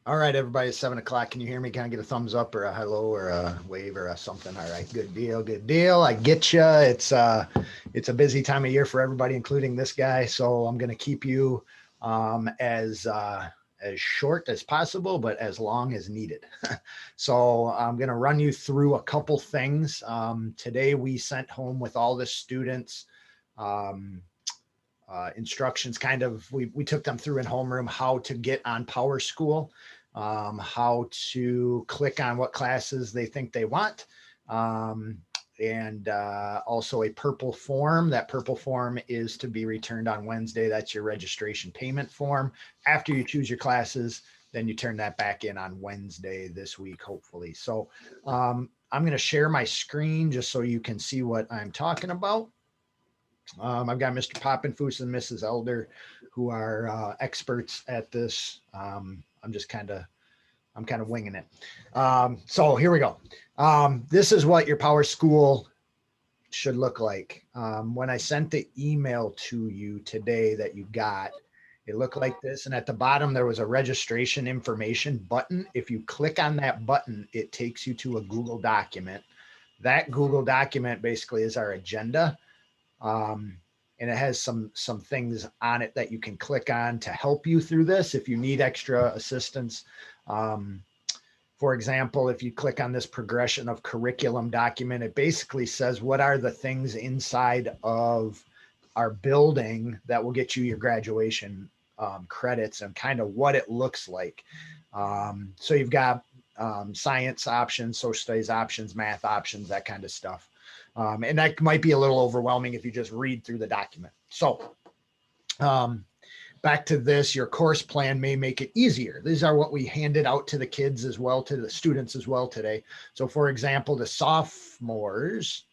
All right, everybody, it's 7 o'clock. Can you hear me? Can I get a thumbs up or a hello or a wave or a something? All right, good deal, good deal. I get you. It's a busy time of year for everybody, including this guy. So I'm going to keep you as short as possible, but as long as needed. So I'm going to run you through a couple things. Today we sent home with all the students. Um, Instructions kind of we took them through in homeroom how to get on Power School, how to click on what classes they think they want, um, and also a purple form. That purple form is to be returned on Wednesday. That's your registration payment form. After you choose your classes, then you turn that back in on Wednesday this week, hopefully. So I'm going to share my screen just so you can see what I'm talking about. I've got Mr. Poppenfuss and Mrs. Elder, who are experts at this. I'm kind of winging it. So here we go. This is what your Power School should look like. When I sent the email to you today that you got, it looked like this. And at the bottom, there was a registration information button. If you click on that button, it takes you to a Google document. That Google document basically is our agenda. Um, and it has some things on it that you can click on to help you through this if you need extra assistance. Um, for example, if you click on this progression of curriculum document, it basically says what are the things inside of our building that will get you your graduation credits and kind of what it looks like. So you've got science options, social studies options, math options, that kind of stuff. And that might be a little overwhelming if you just read through the document. So um, back to this, your course plan may make it easier. These are what we handed out to the kids as well, to the students as well today. So for example, the sophomores,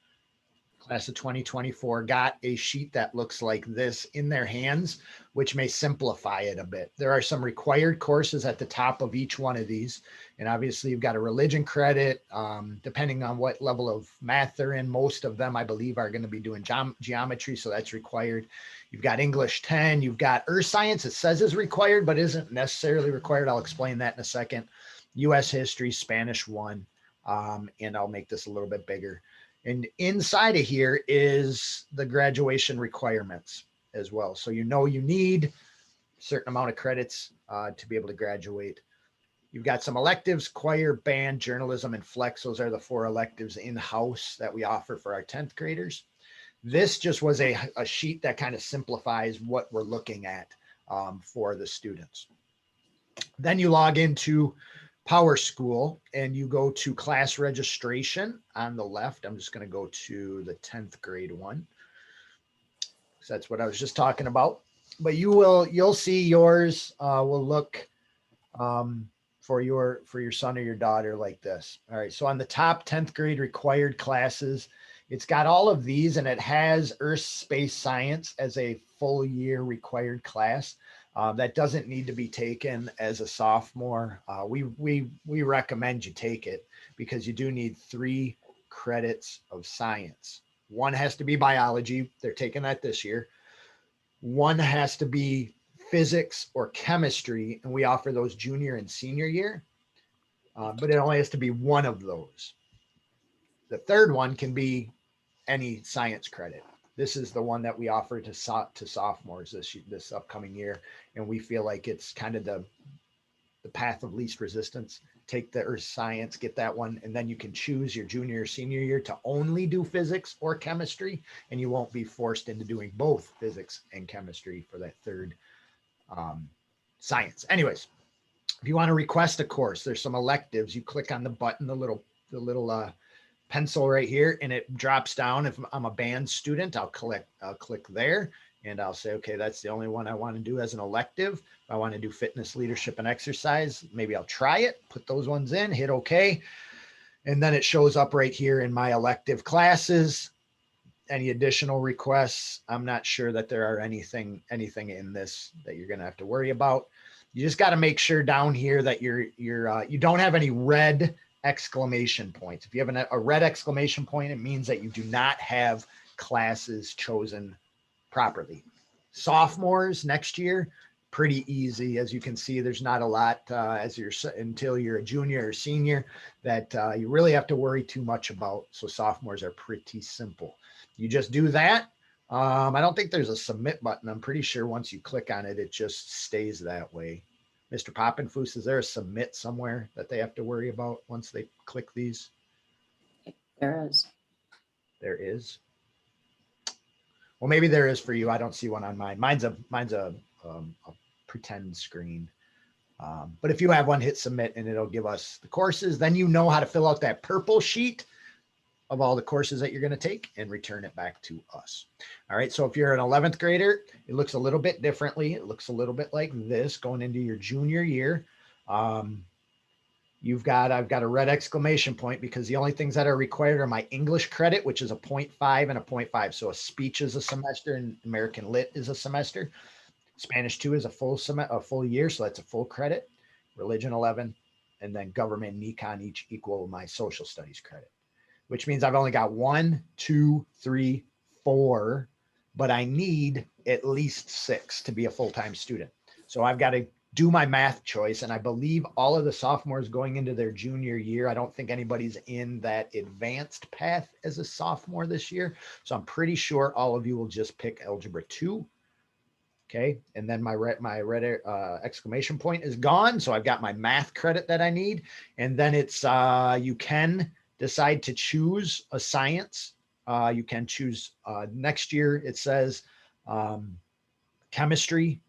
class of 2024, got a sheet that looks like this in their hands, which may simplify it a bit. There are some required courses at the top of each one of these. And obviously, you've got a religion credit, depending on what level of math they're in. Most of them, I believe, are going to be doing geometry, so that's required. You've got English 10. You've got Earth Science, it says is required, but isn't necessarily required. I'll explain that in a second. US History, Spanish 1, and I'll make this a little bit bigger. And inside of here is the graduation requirements as well. So you know you need a certain amount of credits to be able to graduate. You've got some electives: choir, band, journalism, and flex. Those are the 4 electives in-house that we offer for our 10th graders. This just was a sheet that kind of simplifies what we're looking at for the students. Then you log into Power School and you go to class registration on the left. I'm just going to go to the 10th grade one. So that's what I was just talking about. But you'll see yours will look for your son or your daughter like this. All right. So on the top 10th grade required classes, it's got all of these, and it has Earth Space Science as a full year required class. That doesn't need to be taken as a sophomore. We recommend you take it because you do need 3 credits of science. One has to be biology. They're taking that this year. One has to be physics or chemistry, and we offer those junior and senior year. But it only has to be one of those. The third one can be any science credit. This is the one that we offer to sophomores this upcoming year, and we feel like it's kind of the path of least resistance. Take the Earth Science, get that one, and then you can choose your junior or senior year to only do physics or chemistry, and you won't be forced into doing both physics and chemistry for that third um, science. Anyways, if you want to request a course, there's some electives. You click on the button, the little pencil right here, and it drops down. If I'm a band student, I'll click there, and I'll say, okay, that's the only one I want to do as an elective. If I want to do fitness, leadership, and exercise, maybe I'll try it, put those ones in, hit okay. And then it shows up right here in my elective classes. Any additional requests? I'm not sure that there are anything in this that you're going to have to worry about. You just got to make sure down here that you don't have any red exclamation points. If you have a red exclamation point, it means that you do not have classes chosen properly. Sophomores next year, pretty easy. As you can see, there's not a lot until you're a junior or senior that you really have to worry too much about. So sophomores are pretty simple. You just do that. I don't think there's a submit button. I'm pretty sure once you click on it, it just stays that way. Mr. Poppenfuss, is there a submit somewhere that they have to worry about once they click these? There is. There is. Well, maybe there is for you. I don't see one on mine. Mine's a pretend screen. But if you have one, hit submit and it'll give us the courses. Then you know how to fill out that purple sheet of all the courses that you're going to take and return it back to us. All right. So if you're an 11th grader, it looks a little bit differently. It looks a little bit like this going into your junior year. I've got a red exclamation point because the only things that are required are my English credit, which is a 0.5 and a 0.5. So a speech is a semester and American Lit is a semester. Spanish 2 is a full year. So that's a full credit. Religion 11, and then government and econ each equal my social studies credit, which means I've only got 1, 2, 3, 4, but I need at least 6 to be a full-time student. So I've got to do my math choice. And I believe all of the sophomores going into their junior year, I don't think anybody's in that advanced path as a sophomore this year. So I'm pretty sure all of you will just pick Algebra 2. Okay. And then my red exclamation point is gone. So I've got my math credit that I need. And then it's, you can decide to choose a science. You can choose next year. It says chemistry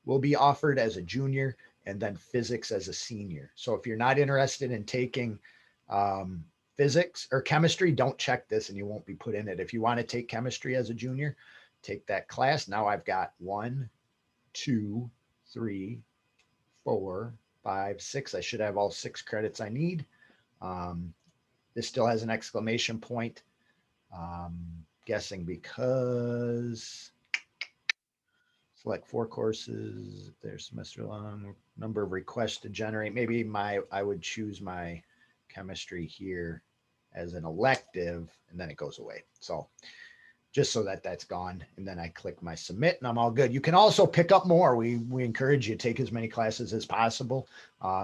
will be offered as a junior and then physics as a senior. So if you're not interested in taking physics or chemistry, don't check this and you won't be put in it. If you want to take chemistry as a junior, take that class. Now I've got 1, 2, 3, 4, 5, 6. I should have all 6 credits I need. This still has an exclamation point. Guessing because select 4 courses, their semester long, number of requests to generate. Maybe I would choose my chemistry here as an elective and then it goes away. So just so that that's gone. And then I click my submit and I'm all good. You can also pick up more. We encourage you to take as many classes as possible.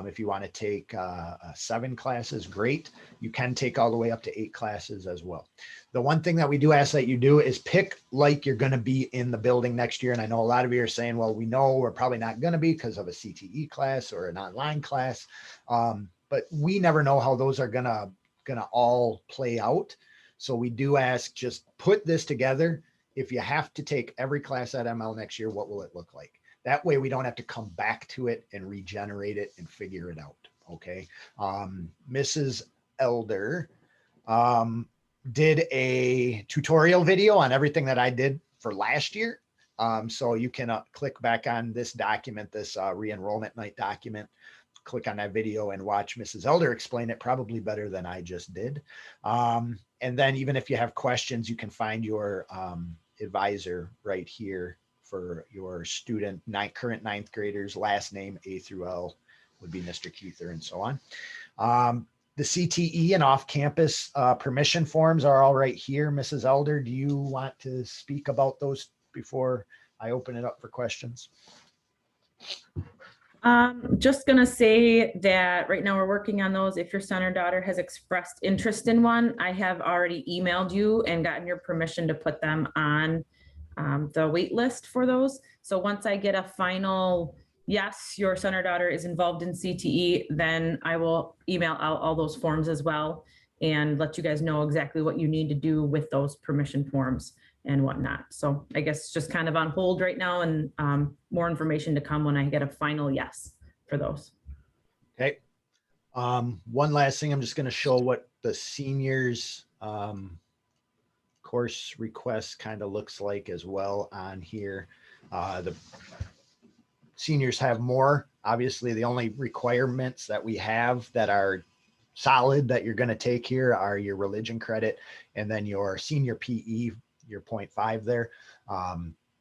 If you want to take 7 classes, great. You can take all the way up to 8 classes as well. The one thing that we do ask that you do is pick like you're going to be in the building next year. And I know a lot of you are saying, well, we know we're probably not going to be because of a CTE class or an online class. But we never know how those are going to all play out. So we do ask, just put this together. If you have to take every class at ML next year, what will it look like? That way we don't have to come back to it and regenerate it and figure it out. Okay. Mrs. Elder did a tutorial video on everything that I did for last year. So you can click back on this document, this re-enrollment night document. Click on that video and watch Mrs. Elder explain it probably better than I just did. And then even if you have questions, you can find your advisor right here for your student, current 9th graders, last name A through L would be Mr. Keither and so on. The CTE and off-campus permission forms are all right here. Mrs. Elder, do you want to speak about those before I open it up for questions? Just gonna say that right now we're working on those. If your son or daughter has expressed interest in one, I have already emailed you and gotten your permission to put them on the wait list for those. So once I get a final, yes, your son or daughter is involved in CTE, then I will email out all those forms as well and let you guys know exactly what you need to do with those permission forms and whatnot. So I guess it's just kind of on hold right now and more information to come when I get a final yes for those. Okay. One last thing, I'm just going to show what the seniors course request kind of looks like as well on here. The seniors have more. Obviously, the only requirements that we have that are solid that you're going to take here are your religion credit and then your senior PE, your 0.5 there.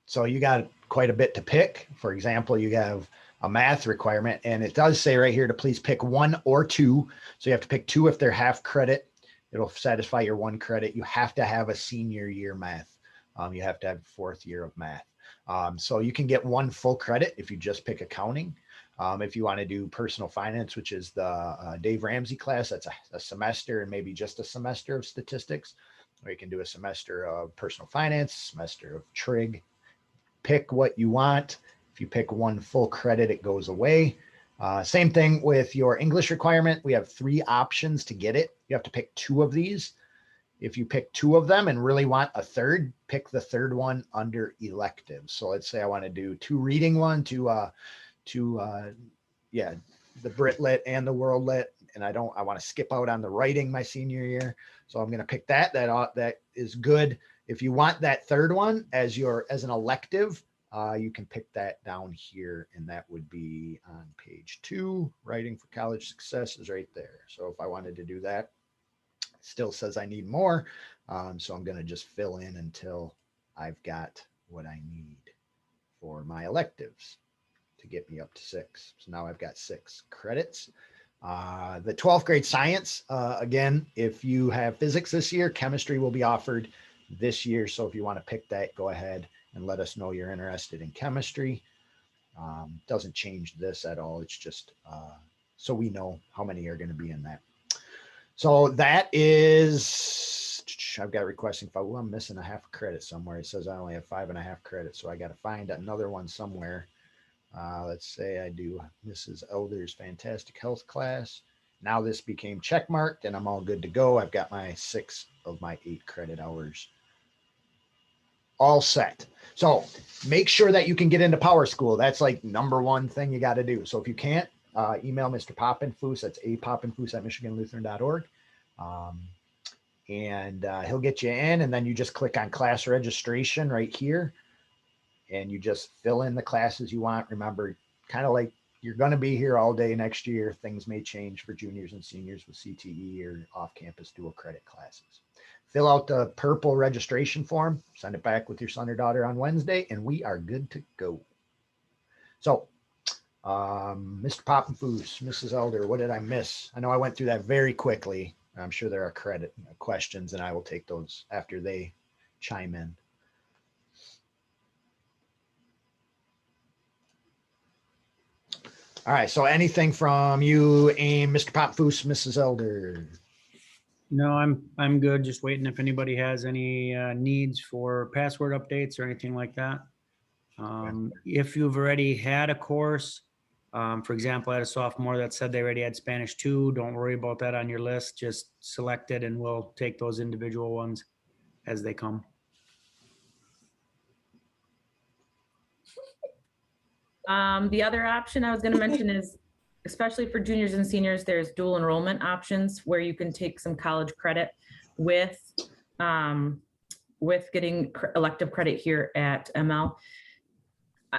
So you got quite a bit to pick. For example, you have a math requirement and it does say right here to please pick 1 or 2. So you have to pick 2 if they're half credit. It'll satisfy your 1 credit. You have to have a senior year math. You have to have 4th year of math. So you can get 1 full credit if you just pick accounting. If you want to do personal finance, which is the Dave Ramsey class, that's a semester and maybe just a semester of statistics, or you can do a semester of personal finance, semester of trig. Pick what you want. If you pick 1 full credit, it goes away. Same thing with your English requirement. We have 3 options to get it. You have to pick 2 of these. If you pick 2 of them and really want a third, pick the third one under electives. So let's say I want to do 2 reading, one to the Brit Lit and the World Lit, and I want to skip out on the writing my senior year. So I'm going to pick that. That is good. If you want that third one as an elective, you can pick that down here, and that would be on page 2. Writing for college success is right there. So if I wanted to do that, it still says I need more. So I'm going to just fill in until I've got what I need for my electives to get me up to 6. So now I've got 6 credits. The 12th grade science, again, if you have physics this year, chemistry will be offered this year. So if you want to pick that, go ahead and let us know you're interested in chemistry. Doesn't change this at all. It's just so we know how many are going to be in that. So that is, I've got requesting. Oh, I'm missing a half credit somewhere. It says I only have 5.5 credits. So I got to find another one somewhere. Let's say I do Mrs. Elder's fantastic health class. Now this became checkmarked and I'm all good to go. I've got my 6 of my 8 credit hours all set. So make sure that you can get into Power School. That's like number 1 thing you got to do. So if you can't, email Mr. Poppenfuss. That's apoppenfuss@michiganlutheran.org. And he'll get you in, and then you just click on class registration right here. And you just fill in the classes you want. Remember, kind of like you're going to be here all day next year. Things may change for juniors and seniors with CTE or off-campus dual credit classes. Fill out the purple registration form, send it back with your son or daughter on Wednesday, and we are good to go. So, Mr. Poppenfuss, Mrs. Elder, what did I miss? I know I went through that very quickly. I'm sure there are credit questions, and I will take those after they chime in. All right. So anything from you, Aim, Mr. Poppenfuss, Mrs. Elder? No, I'm good. Just waiting if anybody has any needs for password updates or anything like that. If you've already had a course, for example, I had a sophomore that said they already had Spanish 2. Don't worry about that on your list. Just select it and we'll take those individual ones as they come. The other option I was going to mention is, especially for juniors and seniors, there's dual enrollment options where you can take some college credit with getting elective credit here at ML.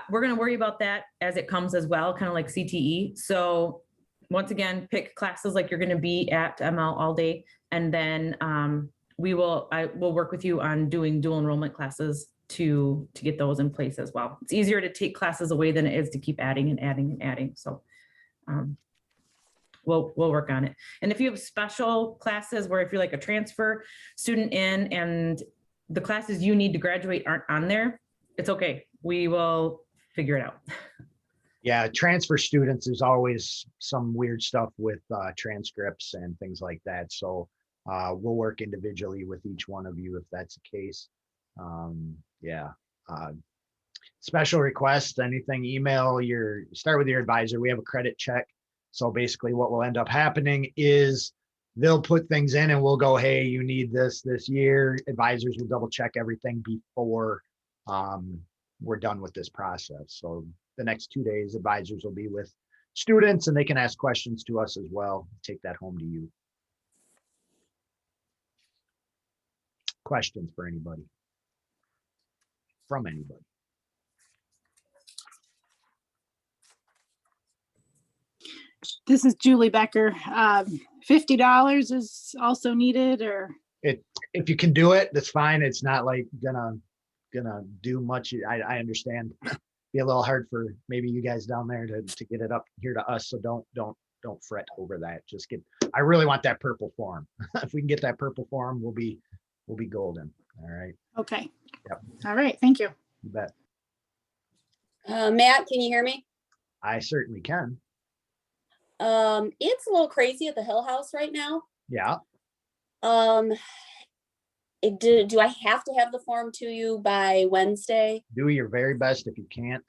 We're going to worry about that as it comes as well, kind of like CTE. So once again, pick classes like you're going to be at ML all day, and then I will work with you on doing dual enrollment classes to get those in place as well. It's easier to take classes away than it is to keep adding and adding and adding. So we'll work on it. And if you have special classes where if you're like a transfer student in and the classes you need to graduate aren't on there, it's okay. We will figure it out. Yeah, transfer students, there's always some weird stuff with transcripts and things like that. So we'll work individually with each one of you if that's the case. Special requests, anything, start with your advisor. We have a credit check. So basically what will end up happening is they'll put things in and we'll go, hey, you need this year. Advisors will double check everything before we're done with this process. So the next 2 days, advisors will be with students and they can ask questions to us as well. Take that home to you. Questions for anybody? From anybody? This is Julie Becker. $50 is also needed, or? If you can do it, that's fine. It's not like gonna do much. I understand. Be a little hard for maybe you guys down there to get it up here to us. So don't fret over that. I really want that purple form. If we can get that purple form, we'll be golden. All right. Okay. Yep. All right. Thank you. You bet. Matt, can you hear me? I certainly can. It's a little crazy at the Hill House right now. Yeah. Do I have to have the form to you by Wednesday? Do your very best. If you can't,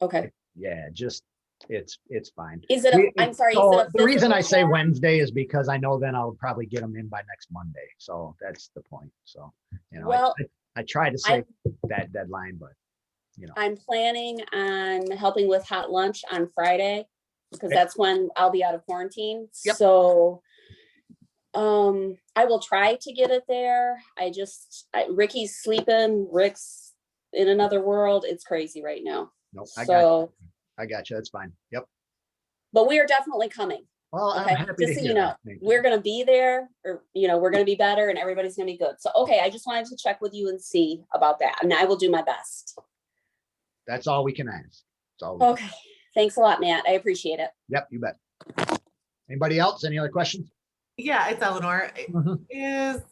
Okay. yeah, just it's fine. Is it I'm sorry, So is it a the reason physical I say form? Wednesday is because I know then I'll probably get them in by next Monday. So that's the point. So, Well, I try to say that deadline, but I'm planning on helping with hot lunch on Friday because Okay. that's when I'll be out of quarantine. Yep. So I will try to get it there. Ricky's sleeping. Rick's in another world. It's crazy right now. no, I got you. That's fine. Yep. But we are definitely coming. Well, I'm Okay, happy to just so hear you know, that. Thank you. we're gonna be there, or we're gonna be better, and everybody's gonna be good. So, okay, I just wanted to check with you and see about that, and I will do my best. That's all we can ask. That's all. Okay, thanks a lot, Matt. I appreciate it. Yep, you bet. Anybody else? Any other questions? Yeah, it's Eleanor. Mhm. Is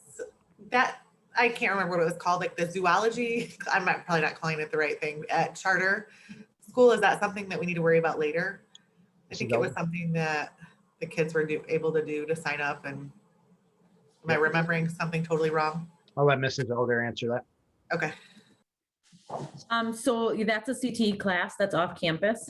that, I can't remember what it was called, like the zoology, I'm probably not calling it the right thing, at charter school, is that something that we need to worry about later? I think it was something that the kids were able to do to sign up, and am I remembering something totally wrong? I'll let Mrs. Elder answer that. Okay. So that's a CTE class that's off campus.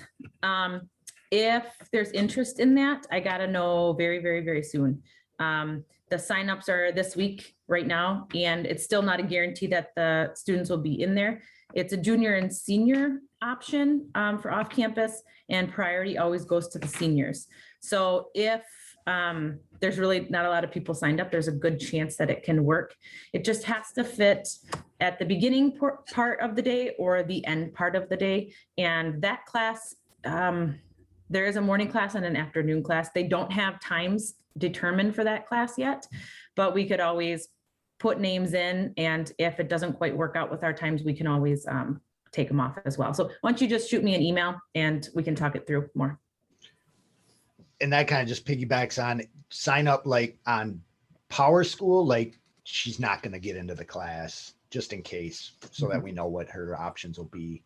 If there's interest in that, I gotta know very, very, very soon. The signups are this week right now, and it's still not a guarantee that the students will be in there. It's a junior and senior option for off campus, and priority always goes to the seniors. So if there's really not a lot of people signed up, there's a good chance that it can work. It just has to fit at the beginning part of the day or the end part of the day. And that class, there is a morning class and an afternoon class. They don't have times determined for that class yet, but we could always put names in. And if it doesn't quite work out with our times, we can always take them off as well. So why don't you just shoot me an email and we can talk it through more. And that kind of just piggybacks on sign up like on Power School, like she's not going to get into the class just in case, so that we know what her options will be.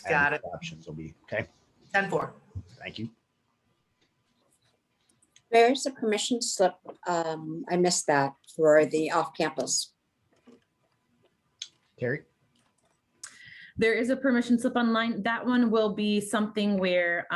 Got it. Options will be. Okay. 10-4. Thank you. Where's the permission slip? I missed that for the off-campus. Terry? There is a permission slip online. That one will be something where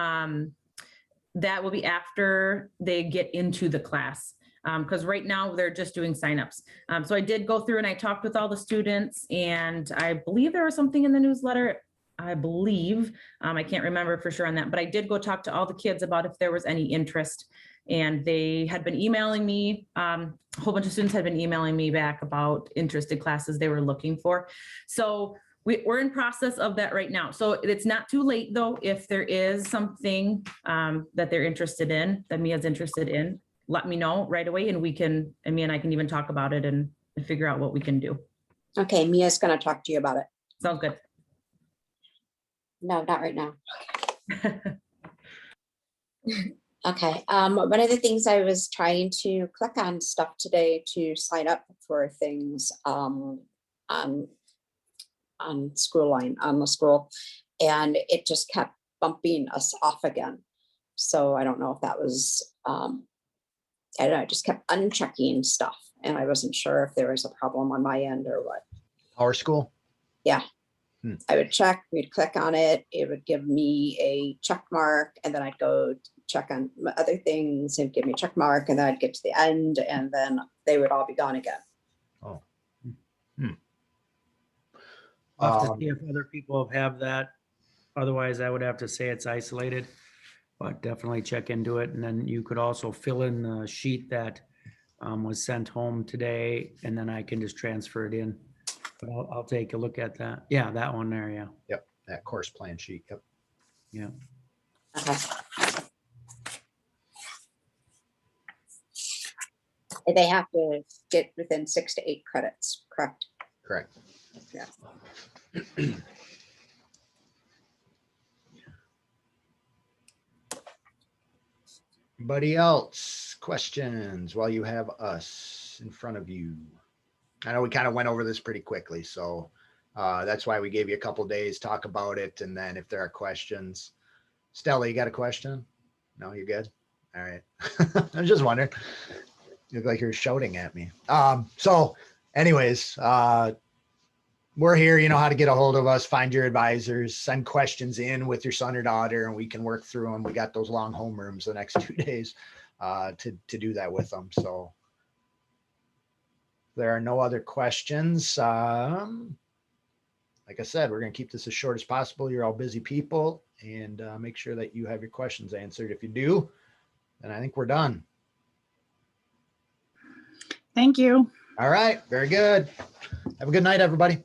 that will be after they get into the class. Because right now they're just doing signups. So I did go through and I talked with all the students, and I believe there was something in the newsletter. I believe, I can't remember for sure on that, but I did go talk to all the kids about if there was any interest. And they had been emailing me, a whole bunch of students had been emailing me back about interested classes they were looking for. So we're in process of that right now. So it's not too late though. If there is something that they're interested in, that Mia's interested in, let me know right away, and me and I can even talk about it and figure out what we can do. Okay, Mia's gonna talk to you about it. Sounds good. No, not right now. Okay, one of the things I was trying to click on stuff today to sign up for things on school line, on the school, and it just kept bumping us off again. So I don't know if that was, I don't know, I just kept unchecking stuff, and I wasn't sure if there was a problem on my end or what. Power School? Yeah. I would check, we'd click on it, it would give me a check mark, and then I'd go check on other things and give me a check mark, and then I'd get to the end, and then they would all be gone again. Oh. I'll have to see if other people have that. Otherwise, I would have to say it's isolated, but definitely check into it. And then you could also fill in the sheet that was sent home today, and then I can just transfer it in. But I'll take a look at that. Yeah, that one there, yeah. Yep, that course plan sheet. Yep. Yeah. Okay. They have to get within 6 to 8 credits, correct? Correct. Yeah. Anybody else? Questions while you have us in front of you? I know we kind of went over this pretty quickly, so That's why we gave you a couple days, talk about it. And then if there are questions, Stella, you got a question? No, you're good. All right. I was just wondering. You look like you're shouting at me. So anyways, we're here. You know how to get a hold of us, find your advisors, send questions in with your son or daughter, and we can work through them. We got those long homerooms the next 2 days to do that with them. So there are no other questions. Like I said, we're going to keep this as short as possible. You're all busy people, and make sure that you have your questions answered. If you do, then I think we're done. Thank you. All right. Very good. Have a good night, everybody.